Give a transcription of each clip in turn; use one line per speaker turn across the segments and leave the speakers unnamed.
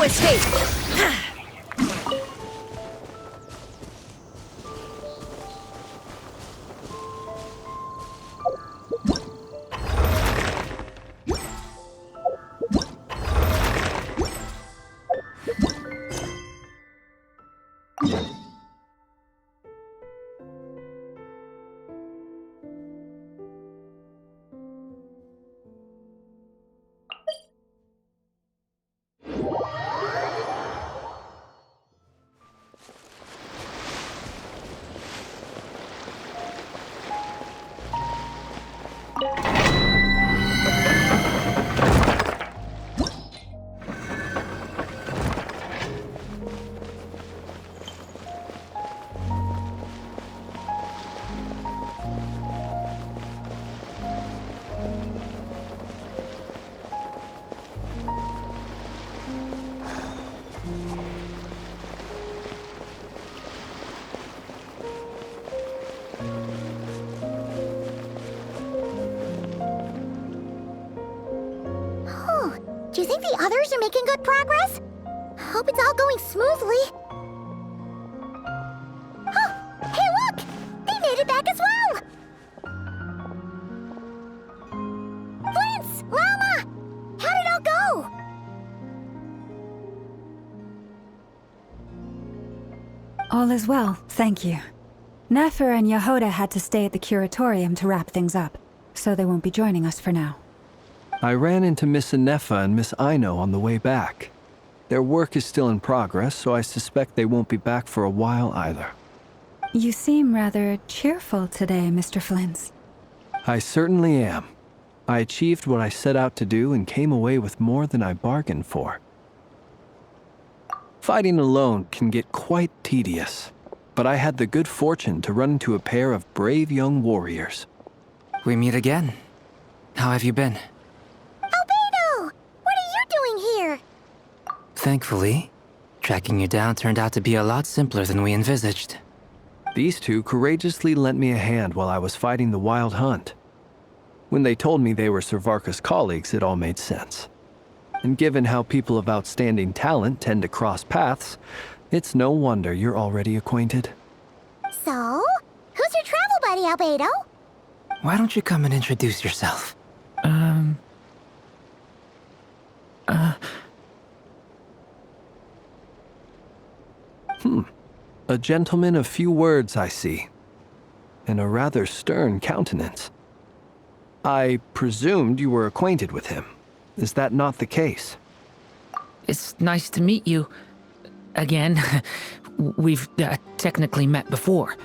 escape!
Do you think the others are making good progress? Hope it's all going smoothly. Oh, hey look! They made it back as well! Prince! Llama! How'd it all go?
All is well, thank you. Nefer and Yehoda had to stay at the curatorium to wrap things up, so they won't be joining us for now.
I ran into Miss Nefa and Miss Aino on the way back. Their work is still in progress, so I suspect they won't be back for a while either.
You seem rather cheerful today, Mr. Flintz.
I certainly am. I achieved what I set out to do and came away with more than I bargained for. Fighting alone can get quite tedious, but I had the good fortune to run into a pair of brave young warriors.
We meet again. How have you been?
Albedo! What are you doing here?
Thankfully, tracking you down turned out to be a lot simpler than we envisaged.
These two courageously lent me a hand while I was fighting the wild hunt. When they told me they were Servarka's colleagues, it all made sense. And given how people of outstanding talent tend to cross paths, it's no wonder you're already acquainted.
So, who's your travel buddy, Albedo?
Why don't you come and introduce yourself?
A gentleman of few words, I see. And a rather stern countenance. I presumed you were acquainted with him. Is that not the case?
It's nice to meet you. Again. We've technically met before.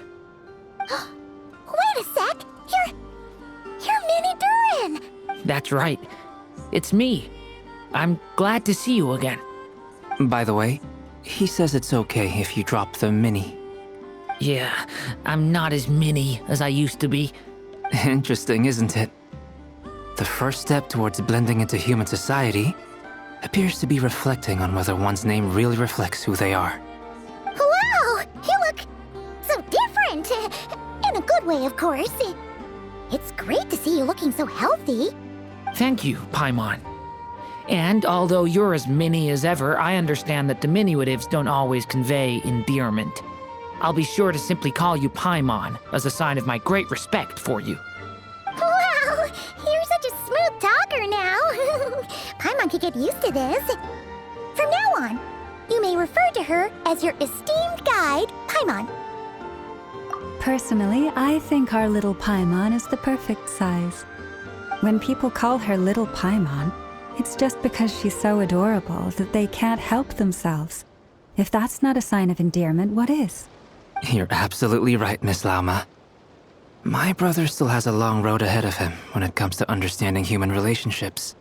Wait a sec! You're Minnie Durin!
That's right. It's me. I'm glad to see you again.
By the way, he says it's okay if you drop the mini.
Yeah, I'm not as mini as I used to be.
Interesting, isn't it? The first step towards blending into human society appears to be reflecting on whether one's name really reflects who they are.
Wow! You look so different! In a good way, of course. It's great to see you looking so healthy.
Thank you, Paimon. And although you're as mini as ever, I understand that diminutives don't always convey endearment. I'll be sure to simply call you Paimon as a sign of my great respect for you.
Wow! You're such a smooth talker now. Paimon could get used to this. From now on, you may refer to her as your esteemed guide, Paimon.
Personally, I think our little Paimon is the perfect size. When people call her Little Paimon, it's just because she's so adorable that they can't help themselves. If that's not a sign of endearment, what is?
You're absolutely right, Miss Lauma. My brother still has a long road ahead of him when it comes to understanding human relationships.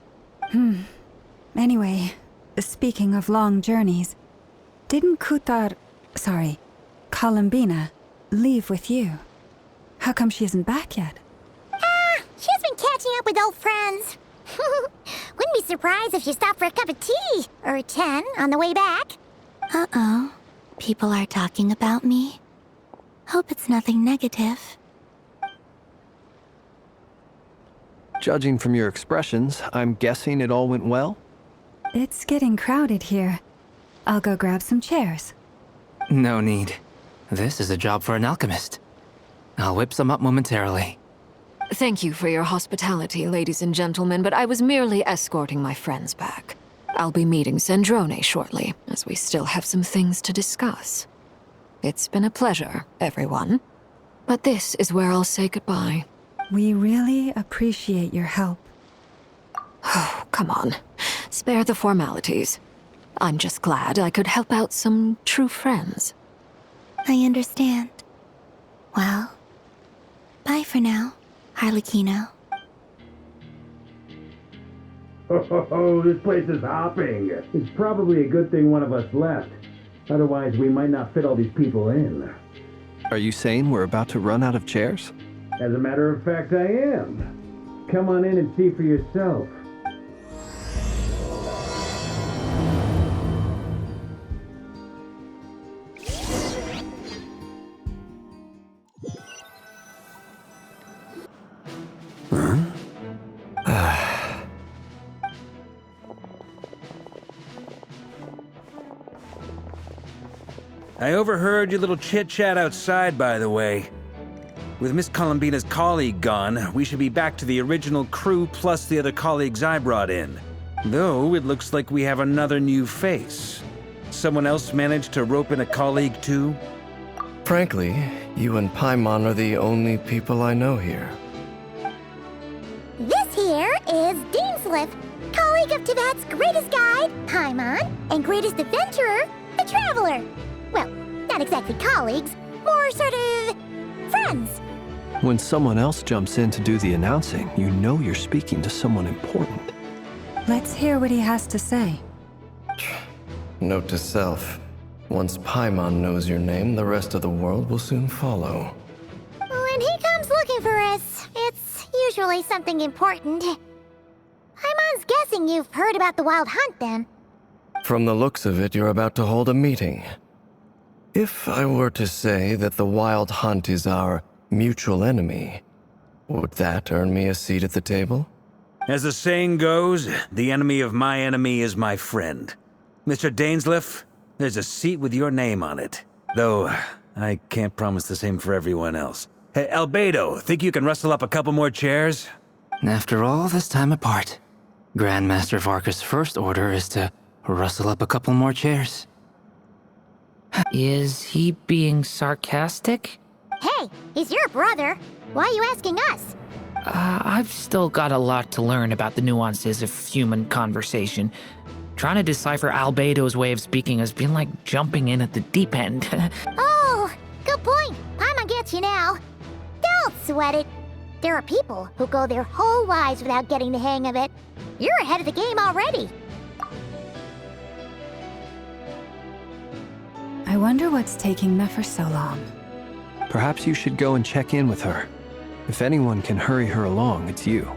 Anyway, speaking of long journeys, didn't Columbina, leave with you? How come she isn't back yet?
She's been catching up with old friends. Wouldn't be surprised if she stopped for a cup of tea or 10 on the way back.
Uh-oh. People are talking about me. Hope it's nothing negative.
Judging from your expressions, I'm guessing it all went well?
It's getting crowded here. I'll go grab some chairs.
No need. This is a job for an alchemist. I'll whip some up momentarily.
Thank you for your hospitality, ladies and gentlemen, but I was merely escorting my friends back. I'll be meeting Sandrone shortly, as we still have some things to discuss. It's been a pleasure, everyone. But this is where I'll say goodbye.
We really appreciate your help.
Oh, come on. Spare the formalities. I'm just glad I could help out some true friends.
I understand. Well, bye for now, Harlequino.
Oh, this place is hopping. It's probably a good thing one of us left. Otherwise, we might not fit all these people in.
Are you saying we're about to run out of chairs?
As a matter of fact, I am. Come on in and see for yourself.
I overheard your little chit-chat outside, by the way. With Miss Columbina's colleague gone, we should be back to the original crew plus the other colleagues I brought in. Though, it looks like we have another new face. Someone else managed to rope in a colleague too?
Frankly, you and Paimon are the only people I know here.
This here is Deansliff, colleague of Tibet's greatest guide, Paimon, and greatest adventurer, the Traveler. Well, not exactly colleagues, more sort of friends.
When someone else jumps in to do the announcing, you know you're speaking to someone important.
Let's hear what he has to say.
Note to self. Once Paimon knows your name, the rest of the world will soon follow.
When he comes looking for us, it's usually something important. Paimon's guessing you've heard about the Wild Hunt, then.
From the looks of it, you're about to hold a meeting. If I were to say that the Wild Hunt is our mutual enemy, would that earn me a seat at the table?
As the saying goes, the enemy of my enemy is my friend. Mr. Dainsliff, there's a seat with your name on it. Though, I can't promise the same for everyone else. Hey, Albedo, think you can rustle up a couple more chairs?
After all this time apart, Grandmaster Varka's first order is to rustle up a couple more chairs.
Is he being sarcastic?
Hey, he's your brother. Why are you asking us?
I've still got a lot to learn about the nuances of human conversation. Trying to decipher Albedo's way of speaking has been like jumping in at the deep end.
Oh, good point. Paimon gets you now. Don't sweat it. There are people who go their whole lives without getting the hang of it. You're ahead of the game already.
I wonder what's taking Nefer so long.
Perhaps you should go and check in with her. If anyone can hurry her along, it's you.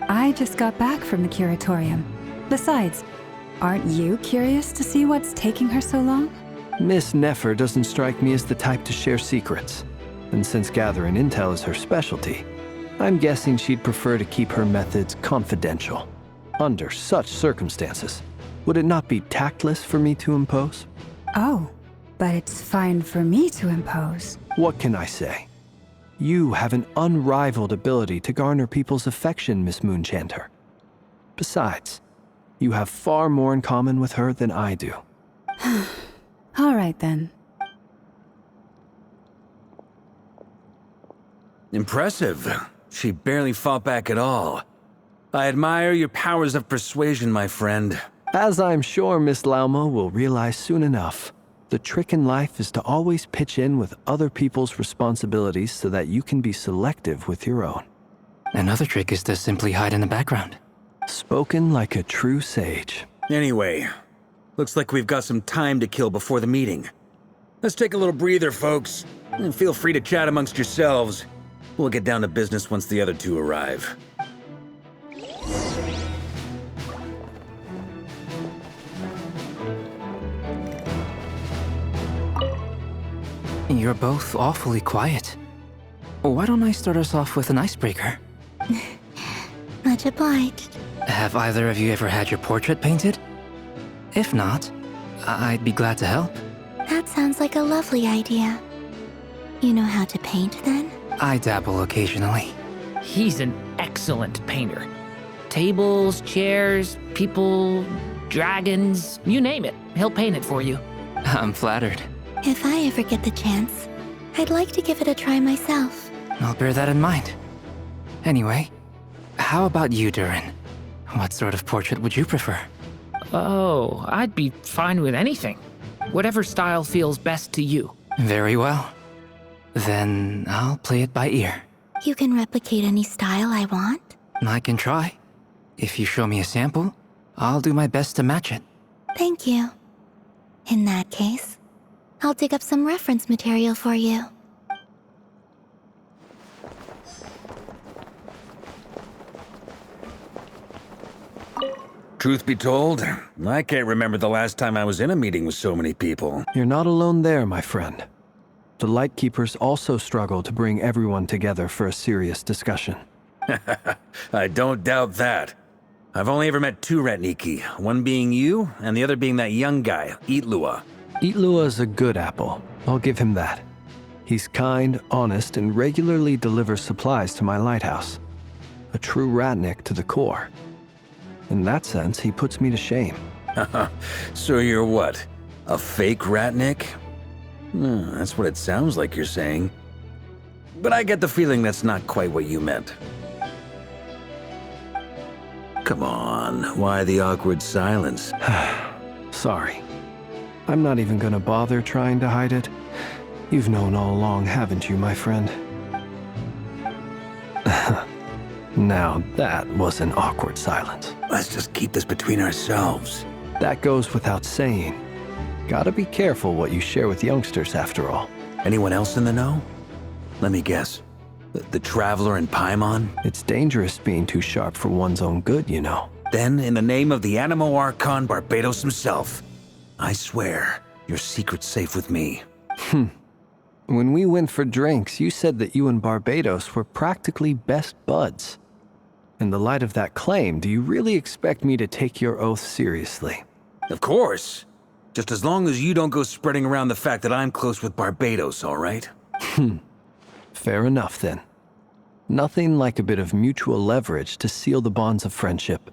I just got back from the curatorium. Besides, aren't you curious to see what's taking her so long?
Miss Nefer doesn't strike me as the type to share secrets. And since gathering intel is her specialty, I'm guessing she'd prefer to keep her methods confidential. Under such circumstances, would it not be tactless for me to impose?
Oh, but it's fine for me to impose.
What can I say? You have an unrivaled ability to garner people's affection, Miss Moonchanter. Besides, you have far more in common with her than I do.
All right then.
Impressive. She barely fought back at all. I admire your powers of persuasion, my friend.
As I'm sure Miss Lauma will realize soon enough, the trick in life is to always pitch in with other people's responsibilities so that you can be selective with your own.
Another trick is to simply hide in the background.
Spoken like a true sage.
Anyway, looks like we've got some time to kill before the meeting. Let's take a little breather, folks, and feel free to chat amongst yourselves. We'll get down to business once the other two arrive.
You're both awfully quiet. Why don't I start us off with an icebreaker?
Much obliged.
Have either of you ever had your portrait painted? If not, I'd be glad to help.
That sounds like a lovely idea. You know how to paint, then?
I dabble occasionally.
He's an excellent painter. Tables, chairs, people, dragons, you name it. He'll paint it for you.
I'm flattered.
If I ever get the chance, I'd like to give it a try myself.
I'll bear that in mind. Anyway, how about you, Durin? What sort of portrait would you prefer?
Oh, I'd be fine with anything. Whatever style feels best to you.
Very well. Then I'll play it by ear.
You can replicate any style I want?
I can try. If you show me a sample, I'll do my best to match it.
Thank you. In that case, I'll dig up some reference material for you.
Truth be told, I can't remember the last time I was in a meeting with so many people.
You're not alone there, my friend. The Lightkeepers also struggle to bring everyone together for a serious discussion.
I don't doubt that. I've only ever met two Ratniki, one being you, and the other being that young guy, Itlua.
Itlua is a good apple. I'll give him that. He's kind, honest, and regularly delivers supplies to my lighthouse. A true Ratnik to the core. In that sense, he puts me to shame.
So you're what? A fake Ratnik? That's what it sounds like you're saying. But I get the feeling that's not quite what you meant. Come on, why the awkward silence?
Sorry. I'm not even gonna bother trying to hide it. You've known all along, haven't you, my friend? Now that was an awkward silence.
Let's just keep this between ourselves.
That goes without saying. Gotta be careful what you share with youngsters, after all.
Anyone else in the know? Let me guess. The Traveler and Paimon?
It's dangerous being too sharp for one's own good, you know.
Then, in the name of the Animo Archon Barbados himself, I swear, your secret's safe with me.
When we went for drinks, you said that you and Barbados were practically best buds. In the light of that claim, do you really expect me to take your oath seriously?
Of course. Just as long as you don't go spreading around the fact that I'm close with Barbados, all right?
Fair enough, then. Nothing like a bit of mutual leverage to seal the bonds of friendship.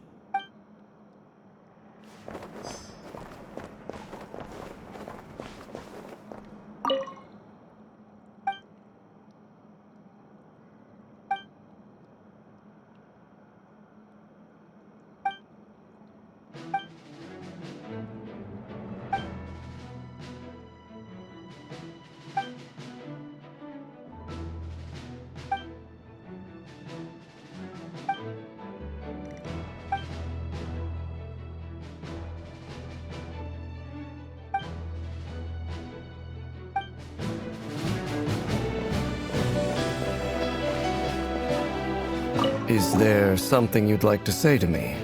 Is there something you'd like to say to me?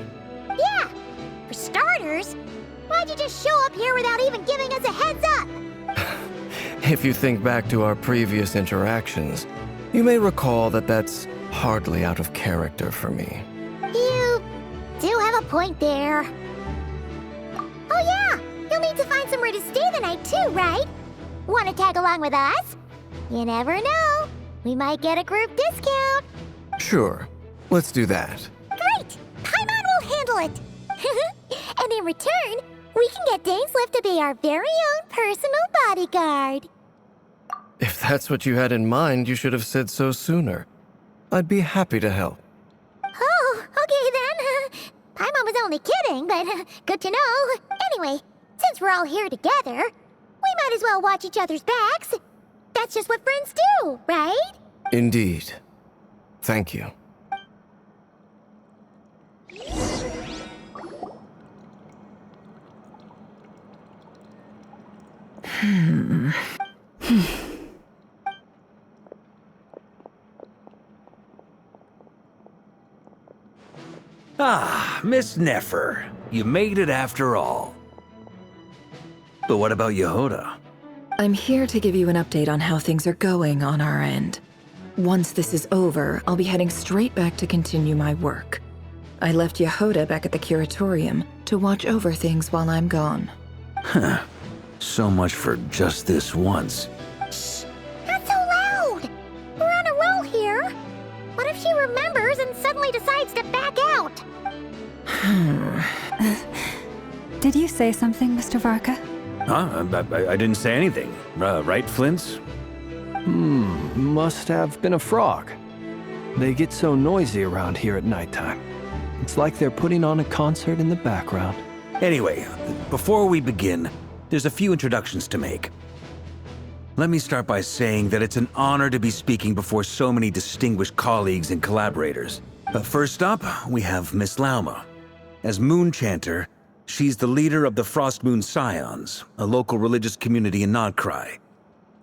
Yeah! For starters, why'd you just show up here without even giving us a heads up?
If you think back to our previous interactions, you may recall that that's hardly out of character for me.
You do have a point there. Oh yeah! You'll need to find somewhere to stay the night too, right? Wanna tag along with us? You never know. We might get a group discount.
Sure, let's do that.
Great! Paimon will handle it! And in return, we can get Dainslift to be our very own personal bodyguard.
If that's what you had in mind, you should have said so sooner. I'd be happy to help.
Oh, okay then. Paimon was only kidding, but good to know. Anyway, since we're all here together, we might as well watch each other's backs. That's just what friends do, right?
Indeed. Thank you.
Ah, Miss Nefer. You made it after all. But what about Yehoda?
I'm here to give you an update on how things are going on our end. Once this is over, I'll be heading straight back to continue my work. I left Yehoda back at the curatorium to watch over things while I'm gone.
So much for just this once.
Shh! Not so loud! We're on a roll here. What if she remembers and suddenly decides to back out?
Did you say something, Mr. Varka?
Huh? I didn't say anything. Right, Flints?
Must have been a frog. They get so noisy around here at nighttime. It's like they're putting on a concert in the background.
Anyway, before we begin, there's a few introductions to make. Let me start by saying that it's an honor to be speaking before so many distinguished colleagues and collaborators. But first up, we have Miss Lauma. As Moon Chanter, she's the leader of the Frost Moon Scions, a local religious community in Nodcry.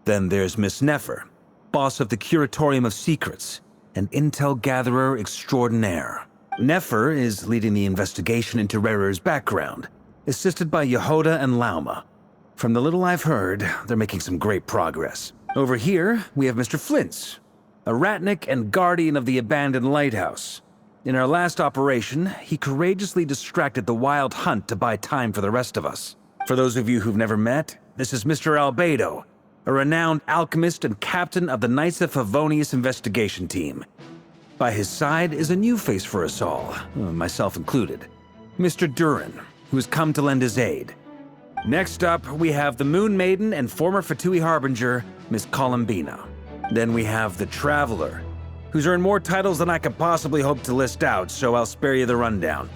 Then there's Miss Nefer, boss of the Curatorium of Secrets, an intel gatherer extraordinaire. Nefer is leading the investigation into Rerer's background, assisted by Yehoda and Lauma. From the little I've heard, they're making some great progress. Over here, we have Mr. Flints, a ratnik and guardian of the abandoned lighthouse. In our last operation, he courageously distracted the Wild Hunt to buy time for the rest of us. For those of you who've never met, this is Mr. Albedo, a renowned alchemist and captain of the Knights of Favonius investigation team. By his side is a new face for us all, myself included, Mr. Durin, who has come to lend his aid. Next up, we have the Moon Maiden and former Fatui Harbinger, Miss Columbina. Then we have the Traveler, who's earned more titles than I could possibly hope to list out, so I'll spare you the rundown.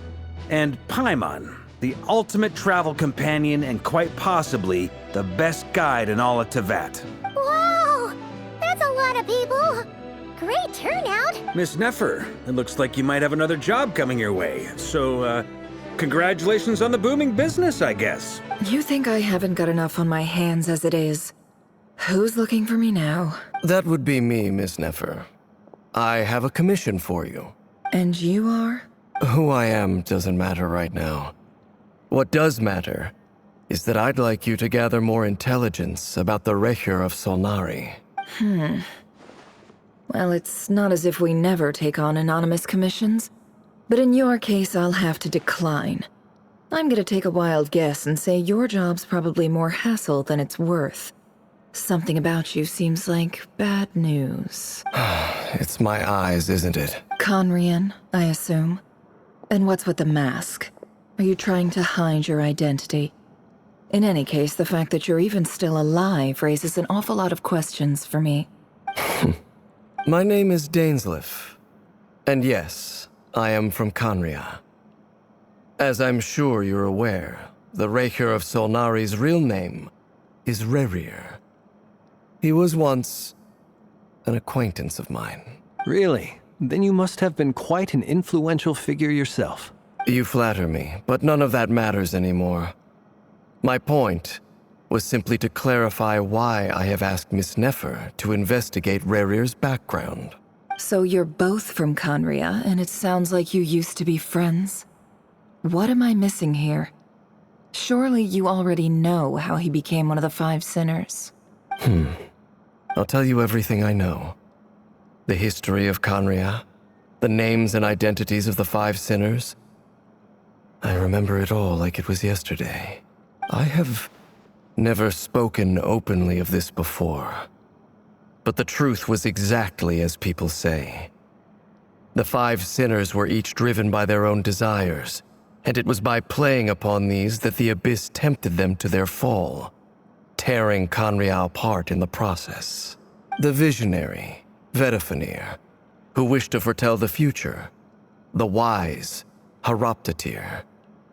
And Paimon, the ultimate travel companion and quite possibly the best guide in all of Tevat.
Whoa! That's a lot of people! Great turnout!
Miss Nefer, it looks like you might have another job coming your way, so, congratulations on the booming business, I guess.
You think I haven't got enough on my hands as it is? Who's looking for me now?
That would be me, Miss Nefer. I have a commission for you.
And you are?
Who I am doesn't matter right now. What does matter is that I'd like you to gather more intelligence about the Recher of Solnari.
Well, it's not as if we never take on anonymous commissions. But in your case, I'll have to decline. I'm gonna take a wild guess and say your job's probably more hassle than it's worth. Something about you seems like bad news.
It's my eyes, isn't it?
Conrian, I assume. And what's with the mask? Are you trying to hide your identity? In any case, the fact that you're even still alive raises an awful lot of questions for me.
My name is Dainsleif. And yes, I am from Conria. As I'm sure you're aware, the Recher of Solnari's real name is Rerir. He was once an acquaintance of mine.
Really? Then you must have been quite an influential figure yourself.
You flatter me, but none of that matters anymore. My point was simply to clarify why I have asked Miss Nefer to investigate Rerir's background.
So you're both from Conria, and it sounds like you used to be friends? What am I missing here? Surely you already know how he became one of the Five Sinners.
I'll tell you everything I know. The history of Conria, the names and identities of the Five Sinners. I remember it all like it was yesterday. I have never spoken openly of this before. But the truth was exactly as people say. The Five Sinners were each driven by their own desires, and it was by playing upon these that the Abyss tempted them to their fall, tearing Conria apart in the process. The visionary, Vedafinir, who wished to foretell the future. The wise, Haroptatir,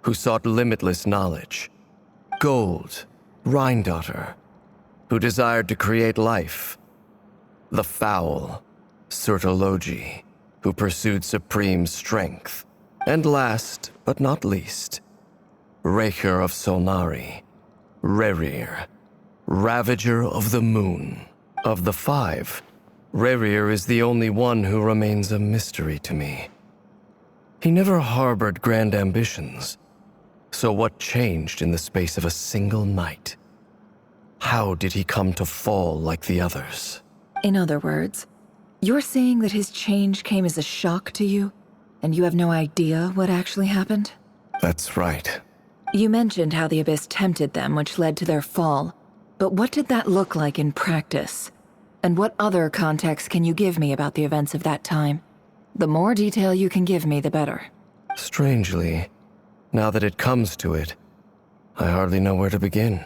who sought limitless knowledge. Gold, Rhindaughter, who desired to create life. The foul, Sertologi, who pursued supreme strength. And last, but not least, Recher of Solnari, Rerir, Ravager of the Moon. Of the five, Rerir is the only one who remains a mystery to me. He never harbored grand ambitions. So what changed in the space of a single night? How did he come to fall like the others?
In other words, you're saying that his change came as a shock to you, and you have no idea what actually happened?
That's right.
You mentioned how the Abyss tempted them, which led to their fall. But what did that look like in practice? And what other context can you give me about the events of that time? The more detail you can give me, the better.
Strangely, now that it comes to it, I hardly know where to begin.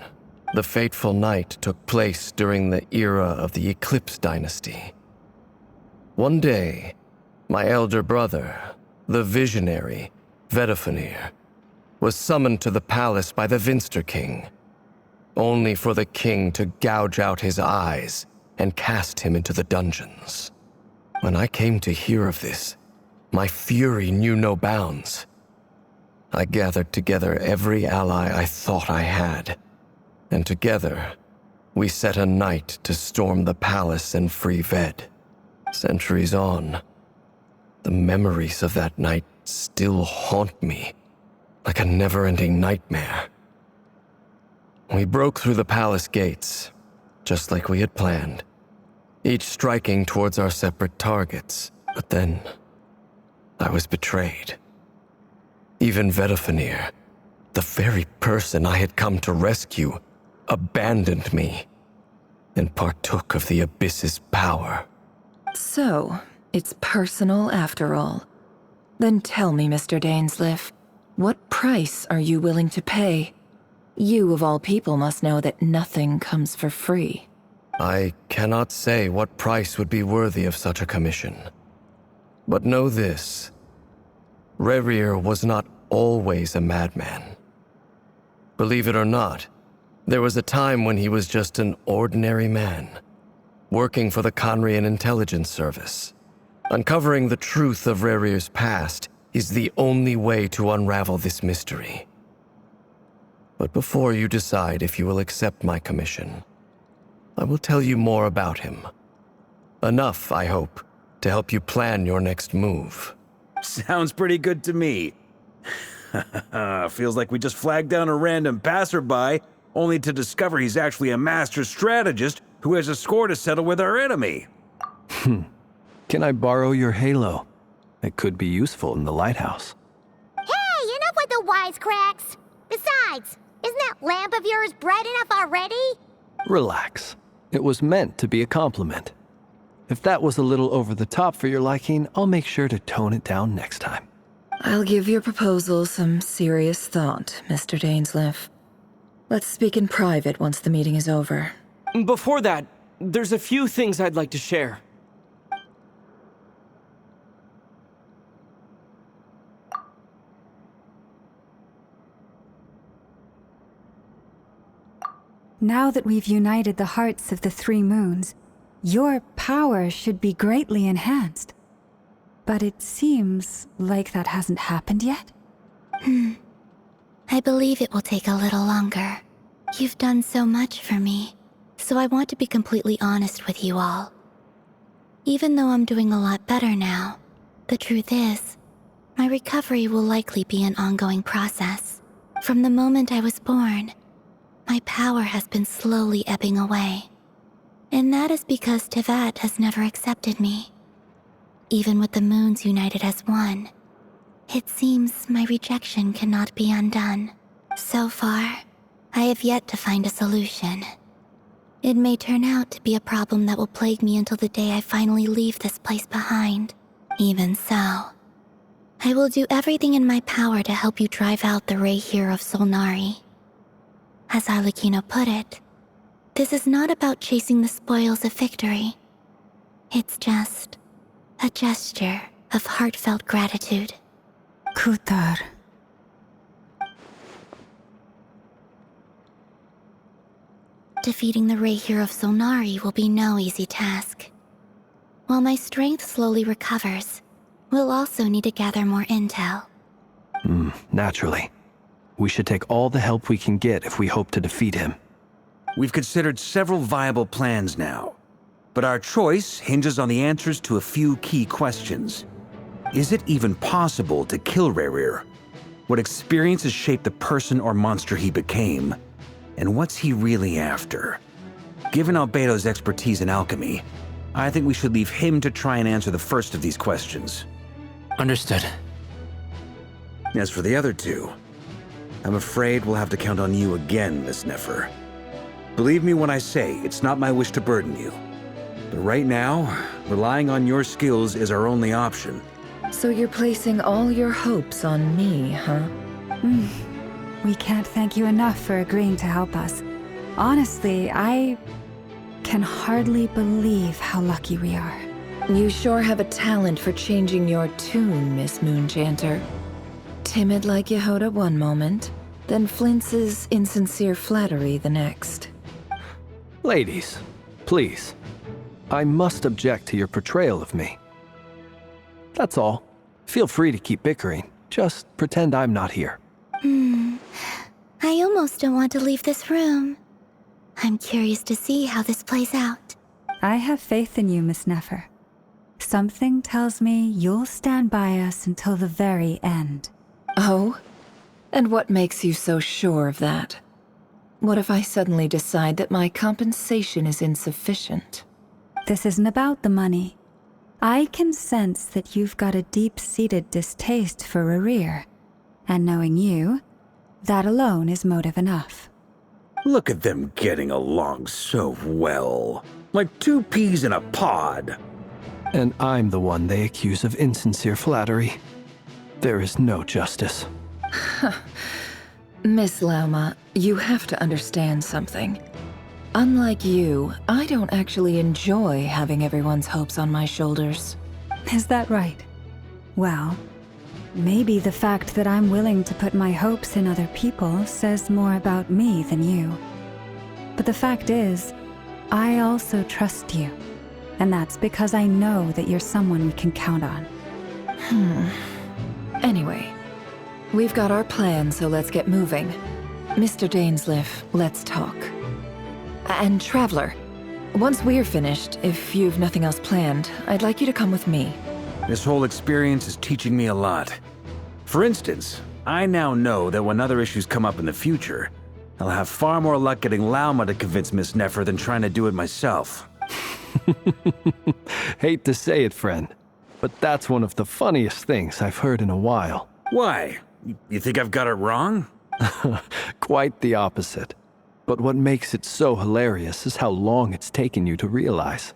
The fateful night took place during the era of the Eclipse Dynasty. One day, my elder brother, the visionary, Vedifenir, was summoned to the palace by the Vinster King, only for the king to gouge out his eyes and cast him into the dungeons. When I came to hear of this, my fury knew no bounds. I gathered together every ally I thought I had, and together, we set a night to storm the palace and free Ved. Centuries on, the memories of that night still haunt me like a never-ending nightmare. We broke through the palace gates, just like we had planned, each striking towards our separate targets. But then, I was betrayed. Even Vedifenir, the very person I had come to rescue, abandoned me and partook of the Abyss's power.
So, it's personal after all. Then tell me, Mr. Dainsleif, what price are you willing to pay? You, of all people, must know that nothing comes for free.
I cannot say what price would be worthy of such a commission. But know this. Rerir was not always a madman. Believe it or not, there was a time when he was just an ordinary man, working for the Conrian Intelligence Service. Uncovering the truth of Rerir's past is the only way to unravel this mystery. But before you decide if you will accept my commission, I will tell you more about him. Enough, I hope, to help you plan your next move.
Sounds pretty good to me. Feels like we just flagged down a random passerby, only to discover he's actually a master strategist who has a score to settle with our enemy.
Can I borrow your halo? It could be useful in the lighthouse.
Hey, enough with the wisecracks! Besides, isn't that lamp of yours bright enough already?
Relax. It was meant to be a compliment. If that was a little over the top for your liking, I'll make sure to tone it down next time.
I'll give your proposal some serious thought, Mr. Dainsleif. Let's speak in private once the meeting is over.
Before that, there's a few things I'd like to share.
Now that we've united the hearts of the three moons, your power should be greatly enhanced. But it seems like that hasn't happened yet.
I believe it will take a little longer. You've done so much for me, so I want to be completely honest with you all. Even though I'm doing a lot better now, the truth is, my recovery will likely be an ongoing process. From the moment I was born, my power has been slowly ebbing away. And that is because Tevat has never accepted me. Even with the moons united as one, it seems my rejection cannot be undone. So far, I have yet to find a solution. It may turn out to be a problem that will plague me until the day I finally leave this place behind. Even so, I will do everything in my power to help you drive out the Reihir of Solnari. As Arlecchino put it, this is not about chasing the spoils of victory. It's just a gesture of heartfelt gratitude.
Kutar.
Defeating the Reihir of Solnari will be no easy task. While my strength slowly recovers, we'll also need to gather more intel.
Naturally. We should take all the help we can get if we hope to defeat him.
We've considered several viable plans now, but our choice hinges on the answers to a few key questions. Is it even possible to kill Rerir? What experiences shaped the person or monster he became? And what's he really after? Given Albedo's expertise in alchemy, I think we should leave him to try and answer the first of these questions.
Understood.
As for the other two, I'm afraid we'll have to count on you again, Miss Nefer. Believe me when I say it's not my wish to burden you. But right now, relying on your skills is our only option.
So you're placing all your hopes on me, huh?
We can't thank you enough for agreeing to help us. Honestly, I can hardly believe how lucky we are.
You sure have a talent for changing your tune, Miss Moonchanter. Timid like Yehoda one moment, then flinches insincere flattery the next.
Ladies, please. I must object to your portrayal of me. That's all. Feel free to keep bickering. Just pretend I'm not here.
I almost don't want to leave this room. I'm curious to see how this plays out.
I have faith in you, Miss Nefer. Something tells me you'll stand by us until the very end.
Oh? And what makes you so sure of that? What if I suddenly decide that my compensation is insufficient?
This isn't about the money. I can sense that you've got a deep-seated distaste for Rerir. And knowing you, that alone is motive enough.
Look at them getting along so well. Like two peas in a pod.
And I'm the one they accuse of insincere flattery. There is no justice.
Miss Lauma, you have to understand something. Unlike you, I don't actually enjoy having everyone's hopes on my shoulders.
Is that right? Well, maybe the fact that I'm willing to put my hopes in other people says more about me than you. But the fact is, I also trust you. And that's because I know that you're someone we can count on.
Anyway, we've got our plan, so let's get moving. Mr. Dainsleif, let's talk. And Traveler, once we're finished, if you've nothing else planned, I'd like you to come with me.
This whole experience is teaching me a lot. For instance, I now know that when other issues come up in the future, I'll have far more luck getting Lauma to convince Miss Nefer than trying to do it myself.
Hate to say it, friend, but that's one of the funniest things I've heard in a while.
Why? You think I've got it wrong?
Quite the opposite. But what makes it so hilarious is how long it's taken you to realize.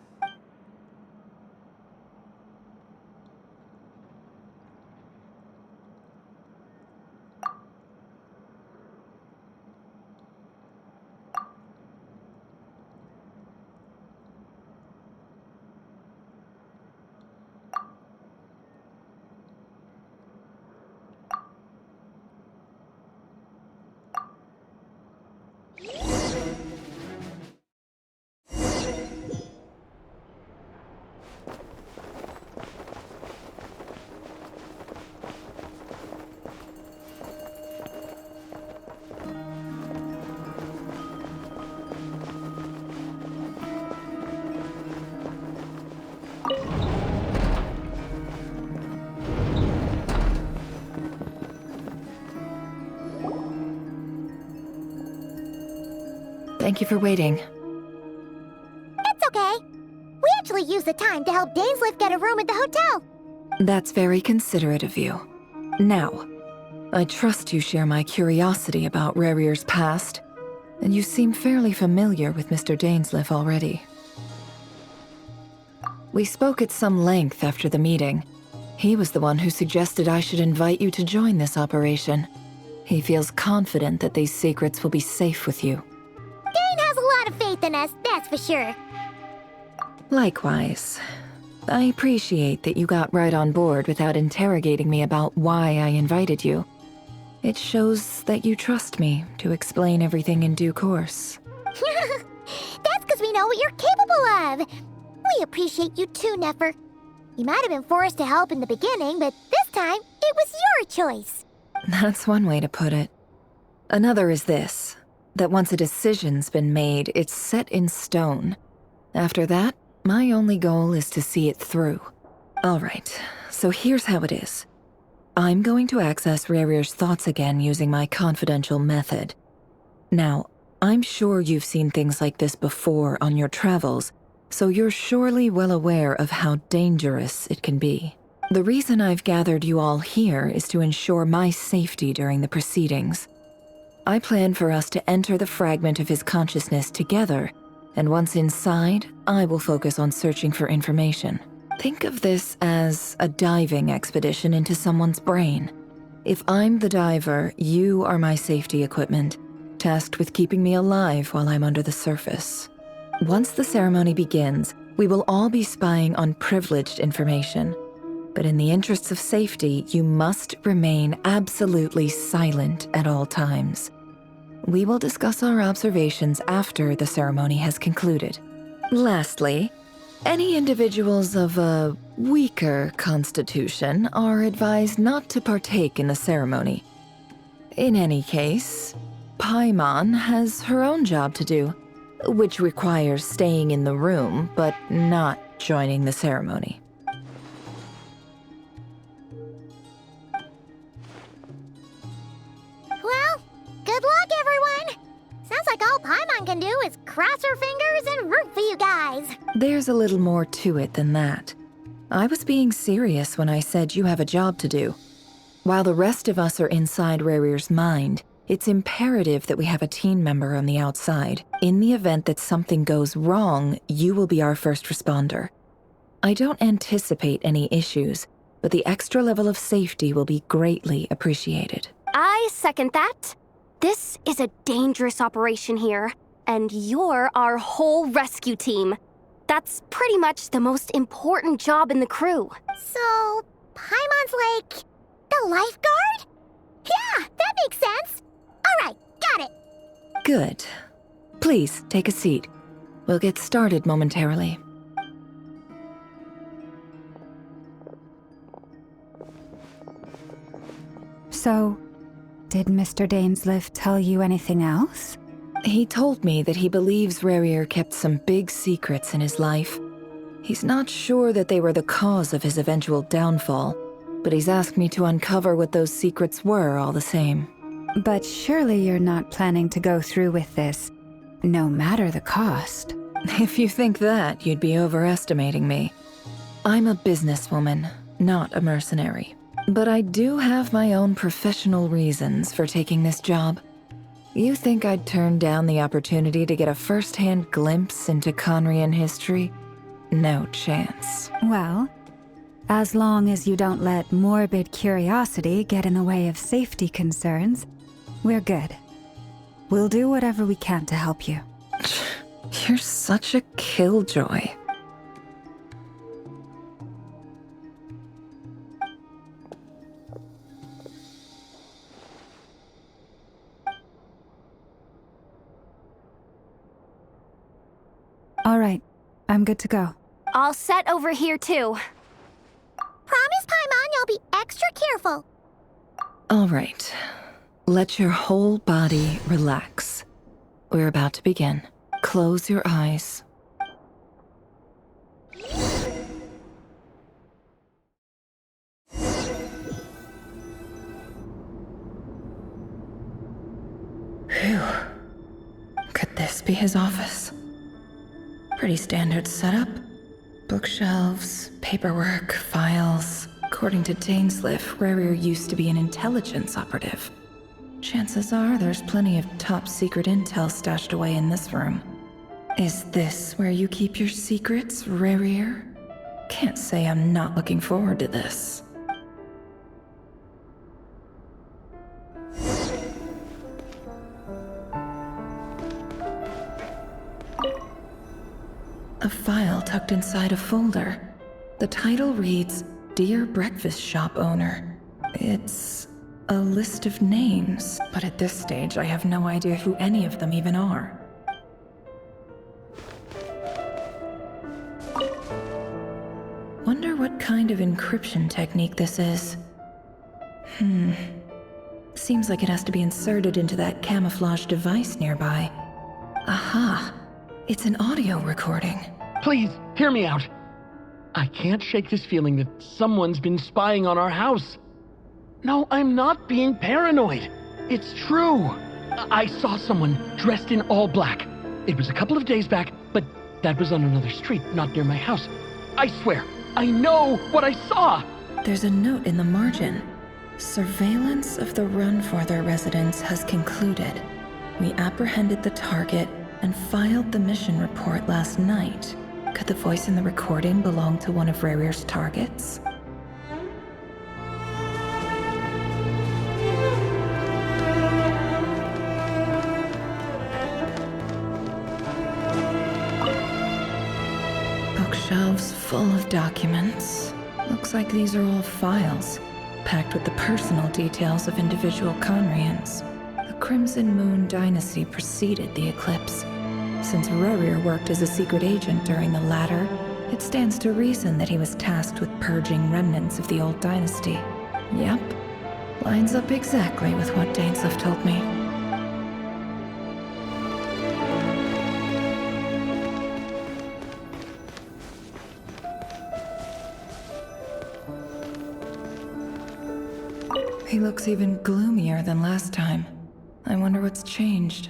Thank you for waiting.
It's okay. We actually used the time to help Dainsleif get a room at the hotel.
That's very considerate of you. Now, I trust you share my curiosity about Rerir's past, and you seem fairly familiar with Mr. Dainsleif already. We spoke at some length after the meeting. He was the one who suggested I should invite you to join this operation. He feels confident that these secrets will be safe with you.
Dane has a lot of faith in us, that's for sure.
Likewise. I appreciate that you got right on board without interrogating me about why I invited you. It shows that you trust me to explain everything in due course.
That's because we know what you're capable of. We appreciate you too, Nefer. You might have been forced to help in the beginning, but this time, it was your choice.
That's one way to put it. Another is this, that once a decision's been made, it's set in stone. After that, my only goal is to see it through. All right, so here's how it is. I'm going to access Rerir's thoughts again using my confidential method. Now, I'm sure you've seen things like this before on your travels, so you're surely well aware of how dangerous it can be. The reason I've gathered you all here is to ensure my safety during the proceedings. I plan for us to enter the fragment of his consciousness together, and once inside, I will focus on searching for information. Think of this as a diving expedition into someone's brain. If I'm the diver, you are my safety equipment, tasked with keeping me alive while I'm under the surface. Once the ceremony begins, we will all be spying on privileged information. But in the interests of safety, you must remain absolutely silent at all times. We will discuss our observations after the ceremony has concluded. Lastly, any individuals of a weaker constitution are advised not to partake in the ceremony. In any case, Paimon has her own job to do, which requires staying in the room but not joining the ceremony.
Well, good luck, everyone! Sounds like all Paimon can do is cross her fingers and root for you guys.
There's a little more to it than that. I was being serious when I said you have a job to do. While the rest of us are inside Rarir's mind, it's imperative that we have a team member on the outside. In the event that something goes wrong, you will be our first responder. I don't anticipate any issues, but the extra level of safety will be greatly appreciated.
I second that. This is a dangerous operation here, and you're our whole rescue team. That's pretty much the most important job in the crew.
So, Paimon's like the lifeguard? Yeah, that makes sense. All right, got it.
Good. Please, take a seat. We'll get started momentarily.
So, did Mr. Dainsleif tell you anything else?
He told me that he believes Rarir kept some big secrets in his life. He's not sure that they were the cause of his eventual downfall, but he's asked me to uncover what those secrets were all the same.
But surely you're not planning to go through with this, no matter the cost.
If you think that, you'd be overestimating me. I'm a businesswoman, not a mercenary. But I do have my own professional reasons for taking this job. You think I'd turn down the opportunity to get a first-hand glimpse into Conrian history? No chance.
Well, as long as you don't let morbid curiosity get in the way of safety concerns, we're good. We'll do whatever we can to help you.
You're such a killjoy.
All right, I'm good to go.
All set over here, too.
Promise, Paimon, you'll be extra careful.
All right. Let your whole body relax. We're about to begin. Close your eyes. Phew. Could this be his office? Pretty standard setup. Bookshelves, paperwork, files. According to Dainsleif, Rarir used to be an intelligence operative. Chances are there's plenty of top-secret intel stashed away in this room. Is this where you keep your secrets, Rarir? Can't say I'm not looking forward to this. A file tucked inside a folder. The title reads, Dear Breakfast Shop Owner. It's a list of names, but at this stage I have no idea who any of them even are. Wonder what kind of encryption technique this is. Seems like it has to be inserted into that camouflage device nearby. Aha! It's an audio recording.
Please, hear me out. I can't shake this feeling that someone's been spying on our house. No, I'm not being paranoid. It's true. I saw someone dressed in all black. It was a couple of days back, but that was on another street, not near my house. I swear, I know what I saw.
There's a note in the margin. Surveillance of the Runforther residence has concluded. We apprehended the target and filed the mission report last night. Could the voice in the recording belong to one of Rarir's targets? Bookshelves full of documents. Looks like these are all files, packed with the personal details of individual Conrians. The Crimson Moon dynasty preceded the eclipse. Since Rarir worked as a secret agent during the latter, it stands to reason that he was tasked with purging remnants of the old dynasty. Yep, lines up exactly with what Dainsleif told me. He looks even gloomier than last time. I wonder what's changed.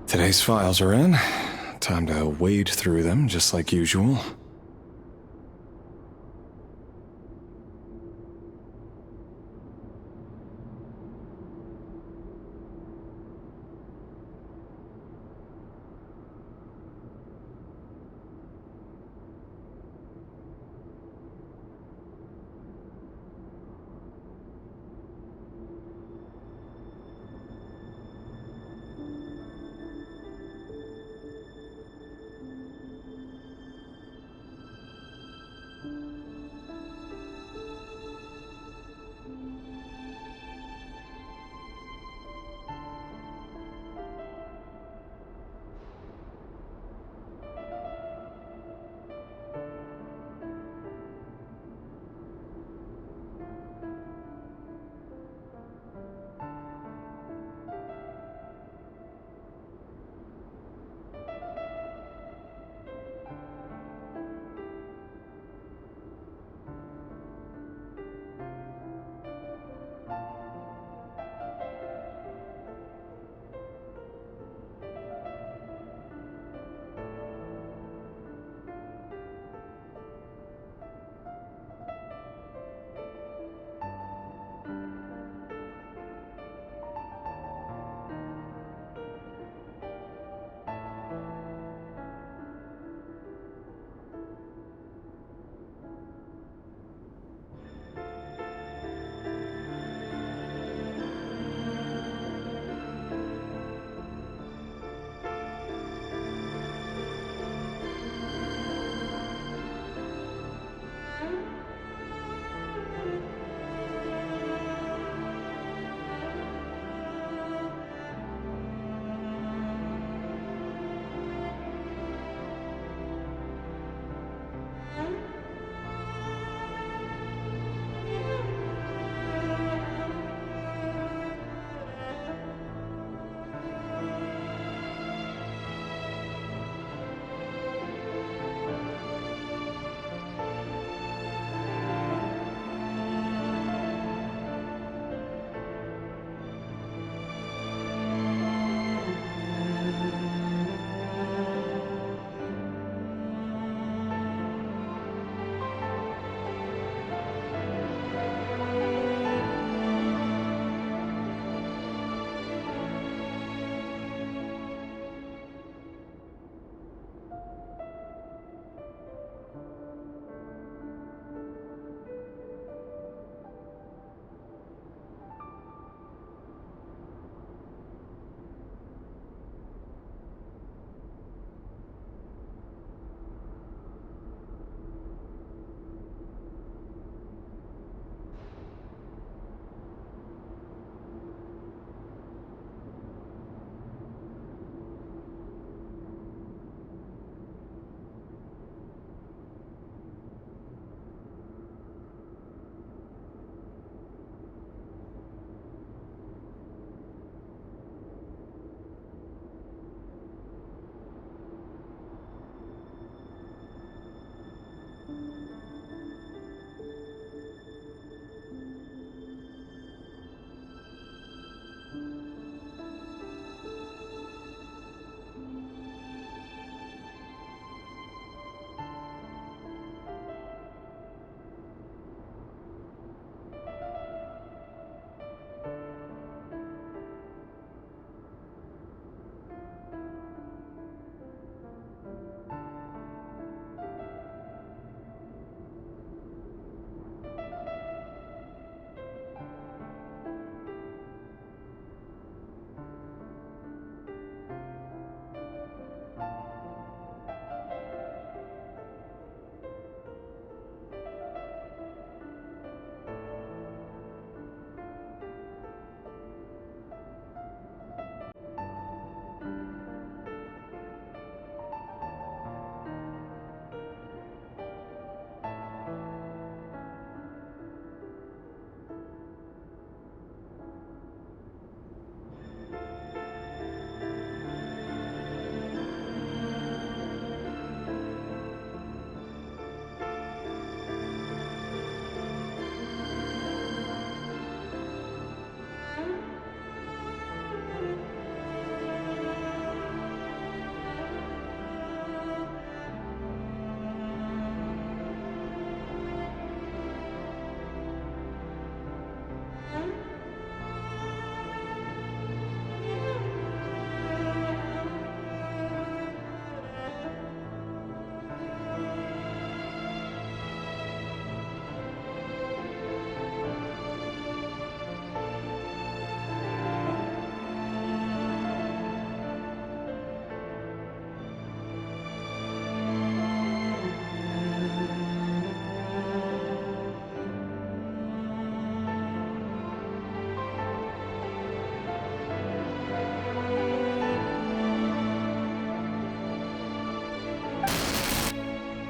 Today's files are in. Time to wade through them, just like usual.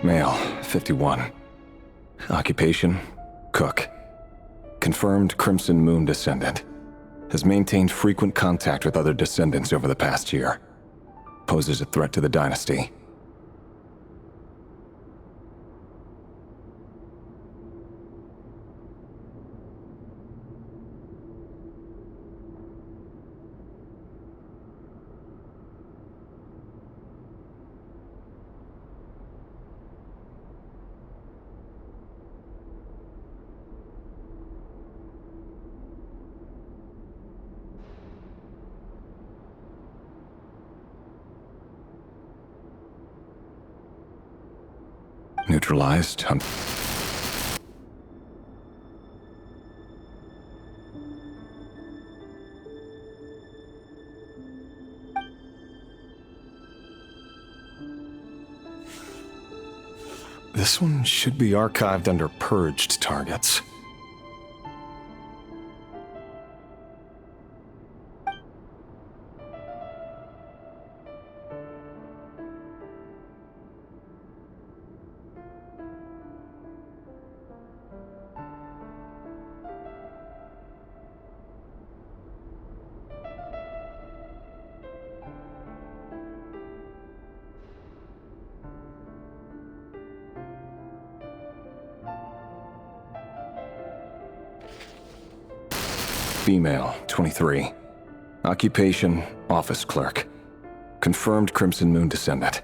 Male, 51. Occupation, cook. Confirmed Crimson Moon descendant. Has maintained frequent contact with other descendants over the past year. Poses a threat to the dynasty. Neutralized. This one should be archived under purged targets. Female, 23. Occupation, office clerk. Confirmed Crimson Moon descendant.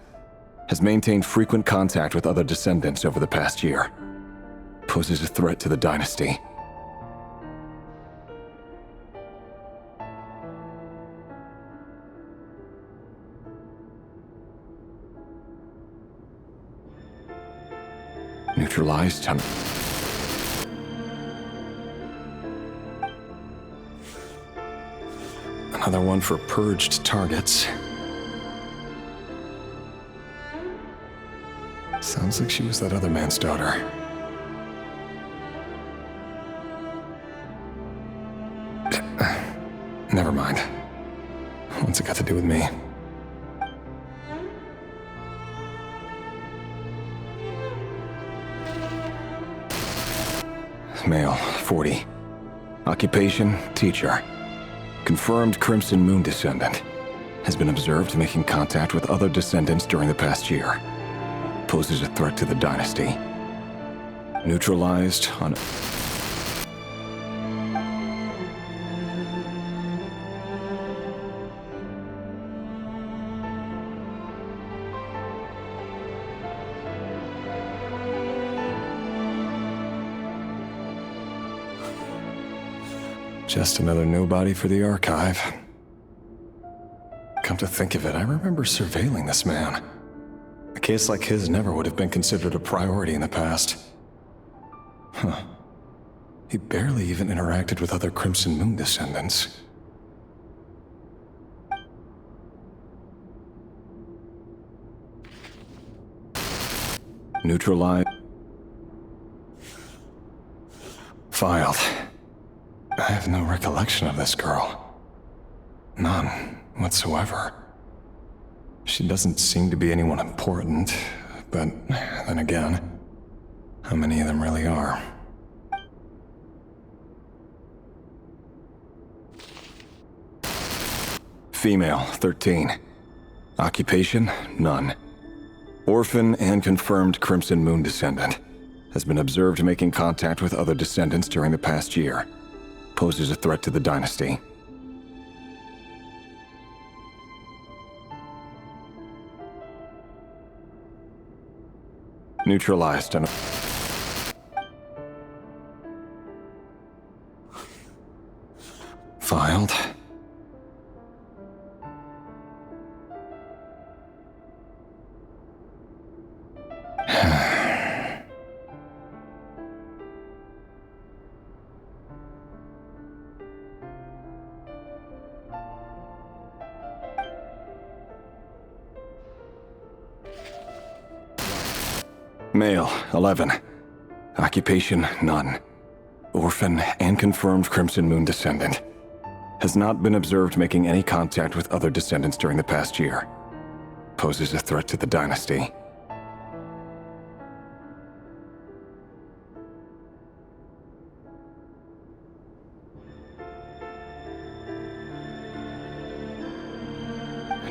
Has maintained frequent contact with other descendants over the past year. Poses a threat to the dynasty. Neutralized. Another one for purged targets. Sounds like she was that other man's daughter. Never mind. What's it got to do with me? Male, 40. Occupation, teacher. Confirmed Crimson Moon descendant. Has been observed making contact with other descendants during the past year. Poses a threat to the dynasty. Neutralized on... Just another nobody for the archive. Come to think of it, I remember surveilling this man. A case like his never would have been considered a priority in the past. Huh. He barely even interacted with other Crimson Moon descendants. Neutralized. Filed. I have no recollection of this girl. None whatsoever. She doesn't seem to be anyone important, but then again, how many of them really are? Female, 13. Occupation, none. Orphan and confirmed Crimson Moon descendant. Has been observed making contact with other descendants during the past year. Poses a threat to the dynasty. Neutralized on... Filed. Male, 11. Occupation, none. Orphan and confirmed Crimson Moon descendant. Has not been observed making any contact with other descendants during the past year. Poses a threat to the dynasty.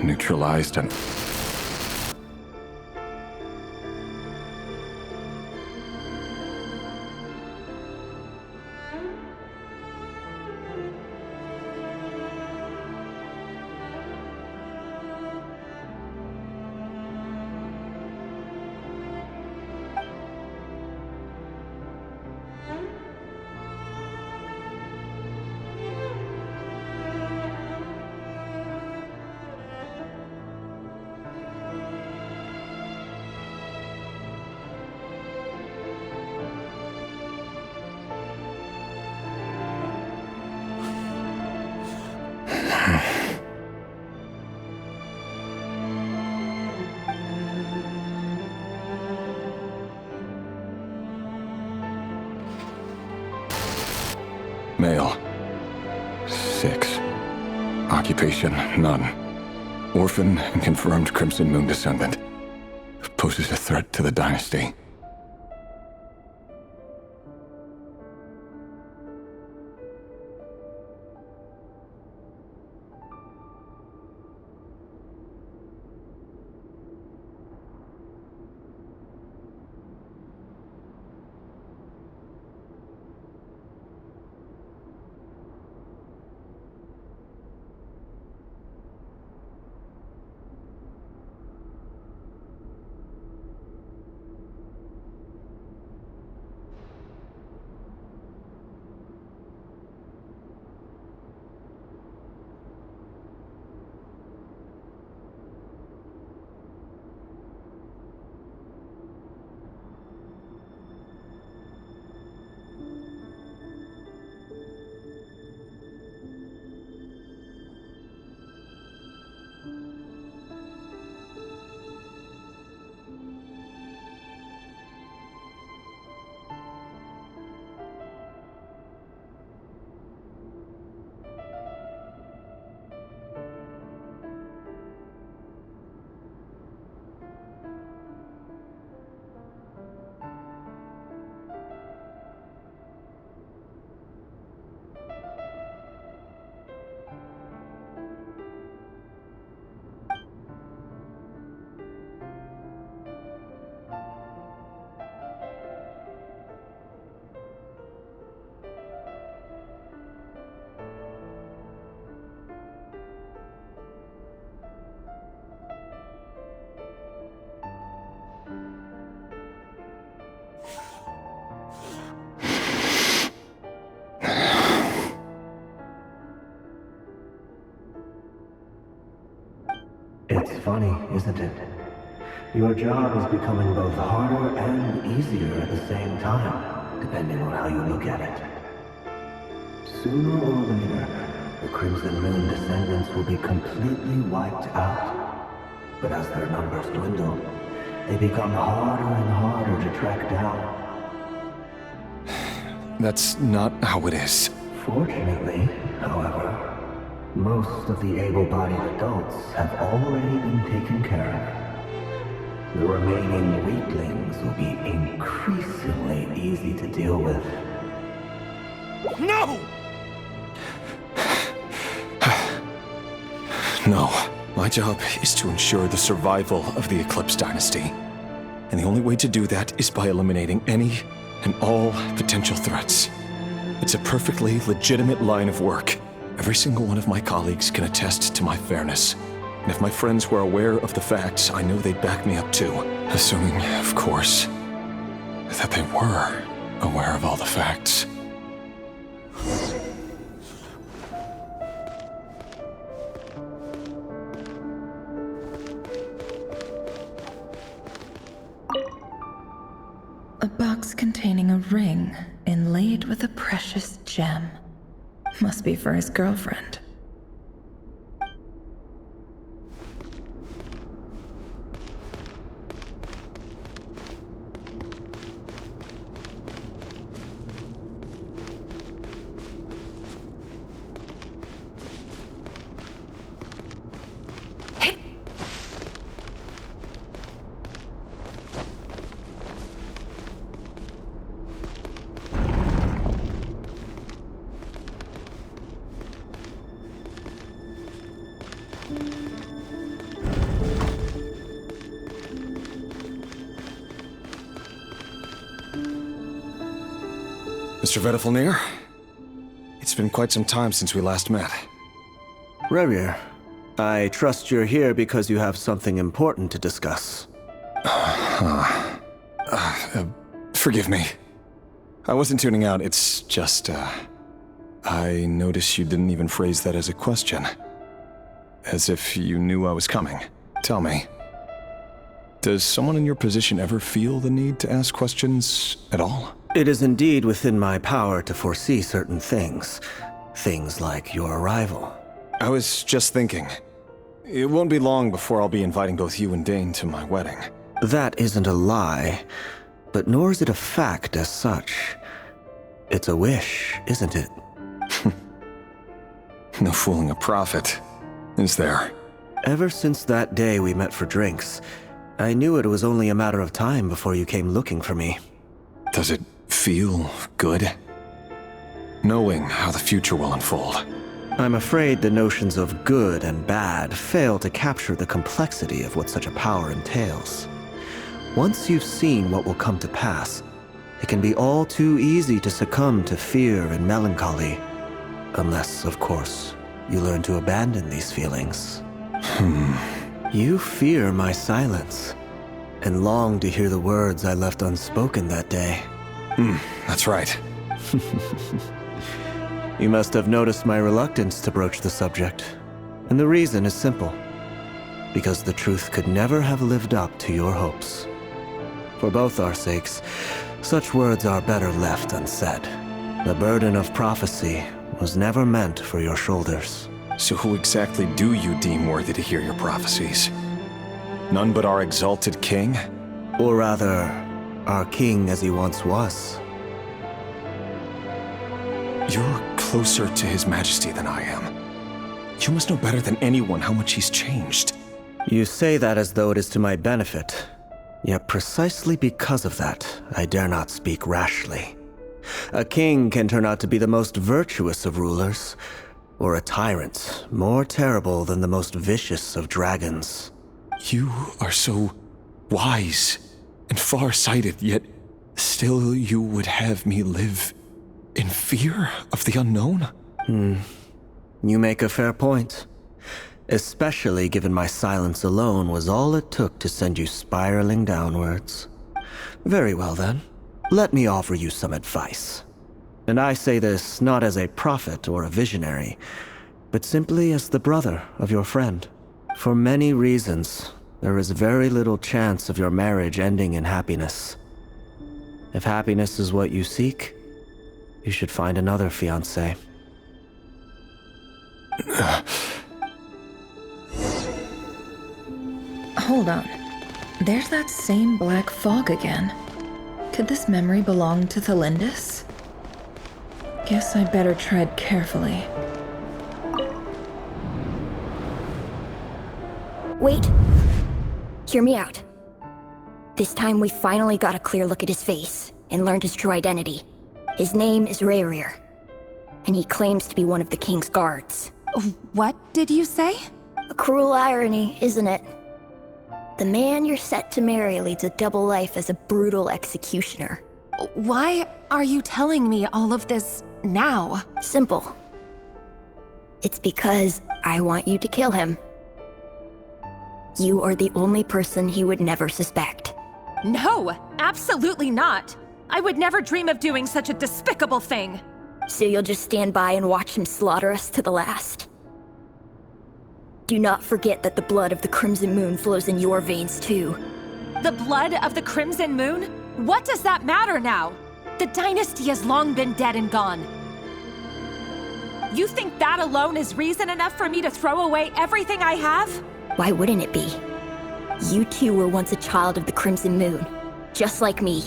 neutralized and... Male. 6. Occupation, none. Orphan and confirmed Crimson Moon descendant. Poses a threat to the dynasty.
It's funny, isn't it? Your job is becoming both harder and easier at the same time, depending on how you look at it. Sooner or later, the Crimson Moon descendants will be completely wiped out. But as their numbers dwindle, they become harder and harder to track down.
That's not how it is.
Fortunately, however, most of the able-bodied adults have already been taken care of. The remaining weaklings will be increasingly easy to deal with.
No! No. My job is to ensure the survival of the Eclipse Dynasty. And the only way to do that is by eliminating any and all potential threats. It's a perfectly legitimate line of work. Every single one of my colleagues can attest to my fairness. And if my friends were aware of the facts, I know they'd back me up too. Assuming, of course, that they were aware of all the facts.
A box containing a ring inlaid with a precious gem. Must be for his girlfriend.
Mr. Vedifalnir? It's been quite some time since we last met.
Rerir, I trust you're here because you have something important to discuss.
Forgive me. I wasn't tuning out, it's just, I noticed you didn't even phrase that as a question. As if you knew I was coming. Tell me, does someone in your position ever feel the need to ask questions at all?
It is indeed within my power to foresee certain things. Things like your arrival.
I was just thinking. It won't be long before I'll be inviting both you and Dane to my wedding.
That isn't a lie, but nor is it a fact as such. It's a wish, isn't it?
No fooling a prophet, is there?
Ever since that day we met for drinks, I knew it was only a matter of time before you came looking for me.
Does it feel good? Knowing how the future will unfold.
I'm afraid the notions of good and bad fail to capture the complexity of what such a power entails. Once you've seen what will come to pass, it can be all too easy to succumb to fear and melancholy. Unless, of course, you learn to abandon these feelings. You fear my silence, and long to hear the words I left unspoken that day.
That's right.
You must have noticed my reluctance to broach the subject. And the reason is simple. Because the truth could never have lived up to your hopes. For both our sakes, such words are better left unsaid. The burden of prophecy was never meant for your shoulders.
So who exactly do you deem worthy to hear your prophecies? None but our exalted king?
Or rather, our king as he once was.
You're closer to his majesty than I am. You must know better than anyone how much he's changed.
You say that as though it is to my benefit. Yet precisely because of that, I dare not speak rashly. A king can turn out to be the most virtuous of rulers, or a tyrant more terrible than the most vicious of dragons.
You are so wise and far-sighted, yet still you would have me live in fear of the unknown?
You make a fair point. Especially given my silence alone was all it took to send you spiraling downwards. Very well then. Let me offer you some advice. And I say this not as a prophet or a visionary, but simply as the brother of your friend. For many reasons, there is very little chance of your marriage ending in happiness. If happiness is what you seek, you should find another fiancé.
Hold on. There's that same black fog again. Could this memory belong to Thelindis? Guess I better tread carefully.
Wait. Hear me out. This time we finally got a clear look at his face and learned his true identity. His name is Rerir, and he claims to be one of the king's guards.
What did you say?
A cruel irony, isn't it? The man you're set to marry leads a double life as a brutal executioner.
Why are you telling me all of this now?
Simple. It's because I want you to kill him. You are the only person he would never suspect.
No, absolutely not. I would never dream of doing such a despicable thing.
So you'll just stand by and watch him slaughter us to the last? Do not forget that the blood of the Crimson Moon flows in your veins too.
The blood of the Crimson Moon? What does that matter now? The dynasty has long been dead and gone. You think that alone is reason enough for me to throw away everything I have?
Why wouldn't it be? You two were once a child of the Crimson Moon, just like me.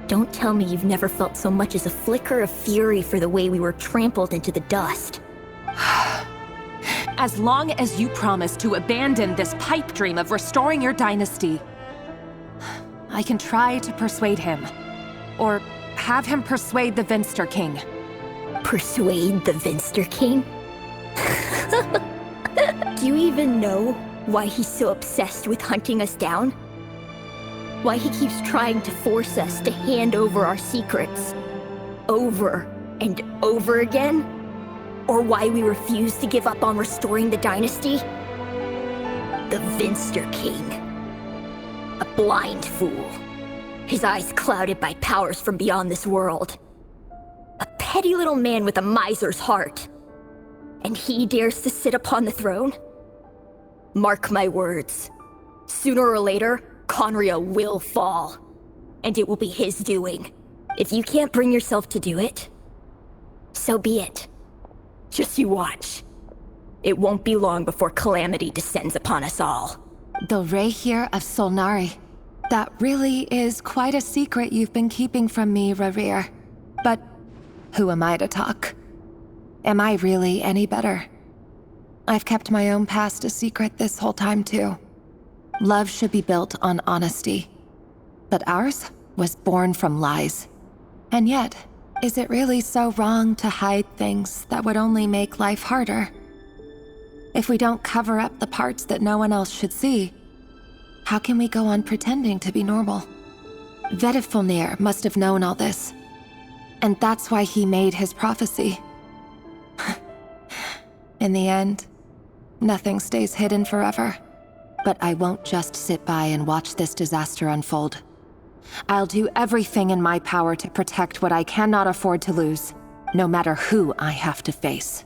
Don't tell me you've never felt so much as a flicker of fury for the way we were trampled into the dust.
As long as you promise to abandon this pipe dream of restoring your dynasty, I can try to persuade him. Or have him persuade the Vinster King.
Persuade the Vinster King? Do you even know why he's so obsessed with hunting us down? Why he keeps trying to force us to hand over our secrets? over and over again? Or why we refuse to give up on restoring the dynasty? The Vinster King. A blind fool. His eyes clouded by powers from beyond this world. A petty little man with a miser's heart. And he dares to sit upon the throne? Mark my words. Sooner or later, Conria will fall. And it will be his doing. If you can't bring yourself to do it, so be it. Just you watch. It won't be long before calamity descends upon us all.
The Rehir of Solnari. That really is quite a secret you've been keeping from me, Rarir. But who am I to talk? Am I really any better? I've kept my own past a secret this whole time too. Love should be built on honesty. But ours was born from lies. And yet, is it really so wrong to hide things that would only make life harder? If we don't cover up the parts that no one else should see, how can we go on pretending to be normal? Vedifulnir must have known all this. And that's why he made his prophecy. In the end, nothing stays hidden forever. But I won't just sit by and watch this disaster unfold. I'll do everything in my power to protect what I cannot afford to lose, no matter who I have to face.